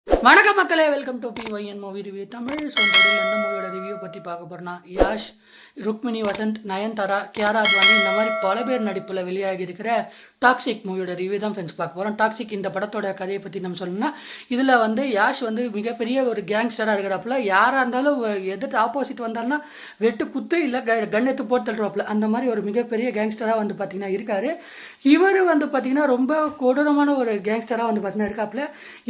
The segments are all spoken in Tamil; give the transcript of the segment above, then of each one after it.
வணக்கம் மக்களே, welcome to PYN movie review Tamil. So எந்த மூவியோட ரிவ்யூ பற்றி பார்க்க போகிறோன்னா, யாஷ், ருக்மிணி வசந்த், நயன்தாரா, கியாரா அத்வானி இந்த மாதிரி பல பேர் நடிப்பில் வெளியாகி இருக்கிற டாக்ஸிக் மூவியோட ரிவ்யூ தான் ஃப்ரெண்ட்ஸ் பார்க்க போகிறோம். டாக்ஸிக் இந்த படத்தோட கதையை பற்றி நம்ம சொல்லணும்னா, இதில் யாஷ் மிகப்பெரிய ஒரு கேங்ஸ்டராக இருக்கிறப்பல யாராக இருந்தாலும் எதிர்த்து ஆப்போசிட் வந்தாருன்னா வெட்டு குத்து இல்லை கன் எடுத்து போட்டு தள்ளுறாப்புல அந்த மாதிரி ஒரு மிகப்பெரிய கேங்ஸ்டராக பார்த்தீங்கன்னா இருக்காரு. இவர் பார்த்தீங்கன்னா ரொம்ப கொடூரமான ஒரு கேங்ஸ்டராக பார்த்தீங்கன்னா இருக்காப்புல.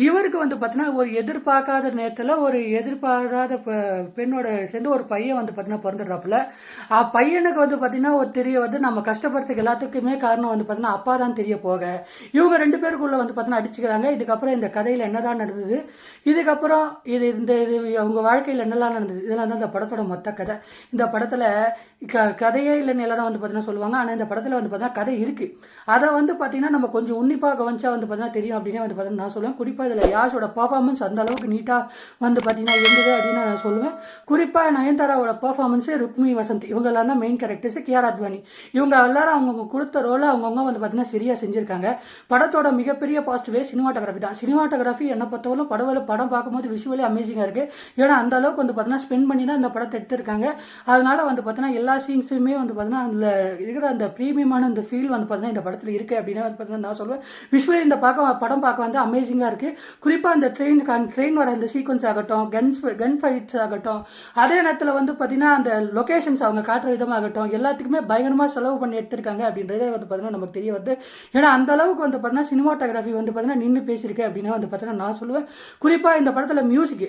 இவருக்கு பார்த்தீங்கன்னா ஒரு எதிர்பார்க்காத நேரத்தில் ஒரு எதிர்பாராத பெண்ணோட சேர்ந்து ஒரு பையன் பார்த்தீங்கன்னா பிறந்துடுறாப்புல. பையனுக்கு பார்த்தீங்கன்னா ஒரு தெரிய நம்ம கஷ்டப்படுறதுக்கு எல்லாத்துக்குமே காரணம் பார்த்தீங்கன்னா அப்பா தான் தெரிய போக இவங்க ரெண்டு பேருக்குள்ள பார்த்தீங்கன்னா அடிச்சுக்கிறாங்க. இதுக்கப்புறம் இந்த கதையில் என்னதான் நடந்தது, இதுக்கப்புறம் இது அவங்க வாழ்க்கையில் என்னெல்லாம் நடந்தது, இதெல்லாம் தான் இந்த படத்தோட மொத்த கதை. இந்த படத்தில் கதையே இல்லைன்னு எல்லாரும் பார்த்தீங்கன்னா சொல்லுவாங்க. ஆனால் இந்த படத்தில் பார்த்தீங்கன்னா கதை இருக்குது. அதை பார்த்தீங்கன்னா நம்ம கொஞ்சம் உன்னிப்பாக கவனிச்சா பார்த்தீங்கன்னா தெரியும் அப்படின்னு பார்த்தீங்கன்னா நான் சொல்லுவேன். குறிப்பாக இதில் யாஷோட பர்ஃபார்மன்ஸ் அந்த அளவுக்கு நீட்டாக பார்த்தீங்கன்னா இருந்தது அப்படின்னு நான் சொல்லுவேன். குறிப்பாக நயன்தாராவோட பர்ஃபார்மன்ஸு, ருக்மிணி வசந்த் இவங்கெல்லாம் தான் மெயின் கேரக்டர்ஸு. கியாரா அத்வானி இவங்க எல்லாரும் அவங்கவுங்க கொடுத்த ரோலை அவங்கவுங்க பார்த்தீங்கன்னா சரியாக செஞ்சுருக்காங்க. படத்தோட மிகப்பெரிய பாசிட்டிவே சினிமாட்டோகிராஃபி தான். சினிமாட்டோகிராஃபி என்ன பொறுத்தவரை படம் பார்க்கும்போது விஷுவலி அமேசிங்காக இருக்குது. ஏன்னா அந்த அளவுக்கு பார்த்தீங்கன்னா ஸ்பெண்ட் பண்ணி தான் இந்த படத்தை எடுத்திருக்காங்க. அதனால பார்த்தீங்கன்னா எல்லா சீன்ஸுமே பார்த்தீங்கன்னா அதில் இருக்கிற அந்த ப்ரீமியமான இந்த ஃபீல் பார்த்தீங்கன்னா இந்த படத்தில் இருக்குது அப்படின்னு பார்த்தீங்கன்னா நான் சொல்லுவேன். விஷுவலி இந்த படம் பார்க்க அமேசிங்காக இருக்குது. குறிப்பாக அந்த ட்ரெயின் வர அந்த சீக்வன்ஸ் ஆகட்டும், கன் ஃபைட்ஸ் ஆகட்டும், அதே நேரத்தில் பார்த்தீங்கன்னா அந்த லொக்கேஷன்ஸ் அவங்க காட்டுற விதமாகட்டும் எல்லாத்துக்குமே பயங்கரமாக செலவு பண்ணி எடுத்திருக்காங்க அப்படின்றதே பார்த்தீங்கன்னா நமக்கு தெரிய வருது. ஏன்னா அந்த அளவுக்கு பார்த்தீங்கன்னா சினிமாட்டோகிராஃபி பார்த்தீங்கன்னா நின்று பேசியிருக்கு அப்படின்னு பார்த்தீங்கன்னா நான் சொல்லுவேன். குறிப்பாக இந்த படத்தில் மியூசிக்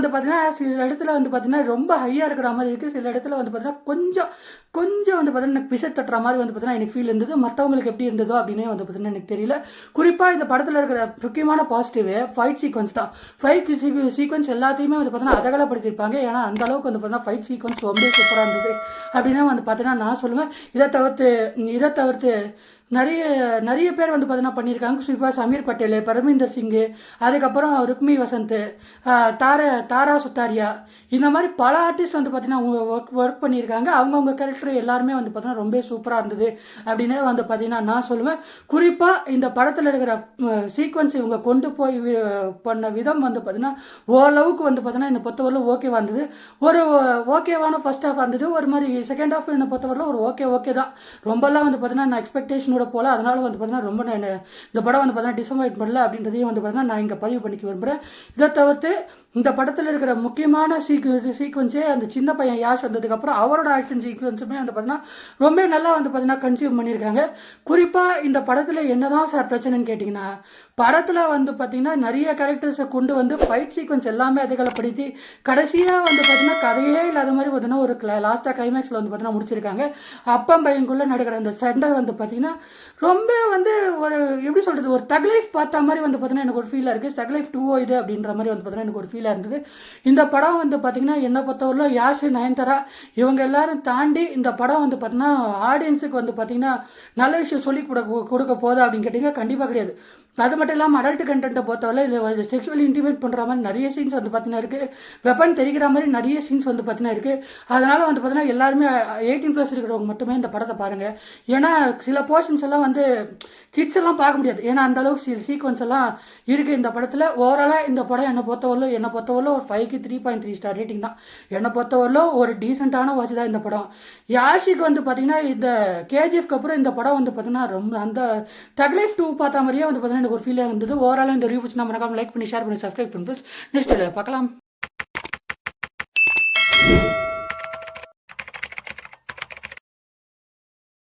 பார்த்தீங்கன்னா சில இடத்துல பார்த்தீங்கன்னா ரொம்ப ஹையாக இருக்கிற மாதிரி இருக்குது. சில இடத்துல பார்த்தீங்கன்னா கொஞ்சம் பார்த்தீங்கன்னா எனக்கு பிசை தட்டுற மாதிரி பார்த்தீங்கன்னா எனக்கு ஃபீல் இருந்தது. மற்றவங்களுக்கு எப்படி இருந்ததோ அப்படின்னே பார்த்தீங்கன்னா எனக்கு தெரியல. குறிப்பாக இந்த படத்தில் இருக்கிற முக்கியமான பாசிட்டிவே ஃபைட் சீக்வன்ஸ் தான். ஃபைட் சீக்வன்ஸ் எல்லாத்தையுமே பார்த்தீங்கன்னா அதகலப்படுத்தியிருப்பாங்க. ஏன்னா அந்த அளவுக்கு பார்த்தீங்கன்னா ஃபைட் சீக்வன்ஸ் ரொம்ப சூப்பராக இருந்தது அப்படின்னு பார்த்தீங்கன்னா நான் சொல்லுவேன். இதை தவிர்த்து நிறைய பேர் பார்த்தீங்கன்னா பண்ணியிருக்காங்க. குறிப்பாக சமீர் பட்டேல், பரமிந்தர் சிங்கு, அதுக்கப்புறம் ருக்மிணி வசந்த், தாரா சுத்தாரியா இந்த மாதிரி பல ஆர்டிஸ்ட் பார்த்தீங்கன்னா ஒர்க் பண்ணியிருக்காங்க. அவங்கவுங்க கேரக்டர் எல்லாருமே பார்த்தீங்கன்னா ரொம்ப சூப்பராக இருந்தது அப்படின்னு பார்த்தீங்கன்னா நான் சொல்லுவேன். குறிப்பாக இந்த படத்தில் இருக்கிற சீக்வன்ஸ் இவங்க கொண்டு போய் பண்ண விதம் பார்த்தீங்கன்னா ஓரளவுக்கு பார்த்தீங்கன்னா என்னை பொறுத்தவரையிலும் ஓகேவாக இருந்தது. ஒரு ஓகேவான ஃபர்ஸ்ட் ஹாஃப் இருந்தது. ஒரு மாதிரி செகண்ட் ஹாஃப் என்னை பொறுத்தவரையிலும் ஒரு ஓகே தான். ரொம்பலாம் பார்த்தீங்கன்னா நான் எக்ஸ்பெக்டேஷனோட போல. அதனால பார்த்தீங்கன்னா ரொம்ப இந்த படம் பார்த்தீங்கன்னா டிசப்பாயிண்ட் பண்ணல அப்படின்றதையும் பார்த்தீங்கன்னா நான் இங்கே பதிவு பண்ணிக்க விரும்புகிறேன். இதை தவிர்த்து இந்த படத்தில் இருக்கிற முக்கியமான சீக்வன்ஸே அந்த சின்ன பையன் யாஷ் வந்ததுக்கப்புறம் அவரோட ஆக்ஷன் சீக்வன்ஸுமே பார்த்தீங்கன்னா ரொம்ப நல்லா பார்த்தீங்கன்னா கன்சியூம் பண்ணியிருக்காங்க. குறிப்பாக இந்த படத்தில் என்னதான் சார் பிரச்சனைன்னு கேட்டிங்கன்னா, படத்தில் பார்த்தீங்கன்னா நிறைய கேரக்டர்ஸை கொண்டு ஃபைட் சீக்வன்ஸ் எல்லாமே அதிகப்படுத்தி கடைசியாக பார்த்தீங்கன்னா கதையே இல்லாத மாதிரி பார்த்தீங்கன்னா ஒரு லாஸ்ட்டாக கிளைமேக்ஸில் பார்த்தீங்கன்னா முடிச்சிருக்காங்க. அப்பம் பையனுக்குள்ளே நடக்கிற அந்த சண்டை பார்த்தீங்கன்னா ரொம்ப ஒரு எப்படி சொல்கிறது, ஒரு தக் லைஃப் பார்த்த மாதிரி பார்த்தீங்கன்னா எனக்கு ஒரு ஃபீலாக இருக்குது. தக் லைஃப் 2 இது அப்படின்ற மாதிரி பார்த்தீங்கன்னா எனக்கு ஒரு ஃபீலாக இருந்தது. இந்த படம் பார்த்தீங்கன்னா என்னை பொறுத்தவரையிலும் யாஷ், நயன்தாரா இவங்க எல்லாரும் தாண்டி இந்த படம் பார்த்தீங்கன்னா ஆடியன்ஸுக்கு பார்த்தீங்கன்னா நல்ல விஷயம் சொல்லி கொடுக்க போதா அப்படின்னு கேட்டிங்கன்னா கண்டிப்பாக கிடையாது. அது மட்டும் இல்லாமல் அடல்ட் கண்டென்ட்டை பொறுத்தவரை இதில் செக்ஷுவலி இன்டிமேட் பண்ணுற மாதிரி நிறைய சீன்ஸ் பார்த்தீங்கன்னா இருக்குது. வெப்பன் தெரிகிற மாதிரி நிறைய சீன்ஸ் பார்த்தீங்கன்னா இருக்குது. அதனால் பார்த்தீங்கன்னா எல்லாருமே 18+ இருக்கிறவங்க மட்டுமே இந்த படத்தை பாருங்கள். ஏன்னா சில போர்ஷன்ஸ் எல்லாம் கிட்ஸ் எல்லாம் பார்க்க முடியாது. ஏன்னா அந்த அளவுக்கு சீக்வன்ஸ் எல்லாம் இருக்குது இந்த படத்தில். ஓவராலாக இந்த படம் என்னை பொறுத்தவரையிலும் ஒரு 5க்கு 3.3 ஸ்டார் ரேட்டிங் தான். என்னை பொறுத்தவரையிலும் ஒரு டீசெண்டான வாட்ச் தான் இந்த படம். யாஷிக்கு பார்த்தீங்கன்னா இந்த கேஜிஎஃப்க்கு அப்புறம் இந்த படம் பார்த்தீங்கன்னா ரொம்ப அந்த தக் லைஃப் 2 பார்த்த மாதிரியே பார்த்தீங்கன்னா எனக்கு ஒரு ஃபீலாக இருந்தது. ஓவராலாக இந்த ரிவ்யூ நம்ம மறக்காம லைக் பண்ணி ஷேர் பண்ணி சப்ஸ்கிரைப் பண்ணி நெக்ஸ்ட் பார்க்கலாம்.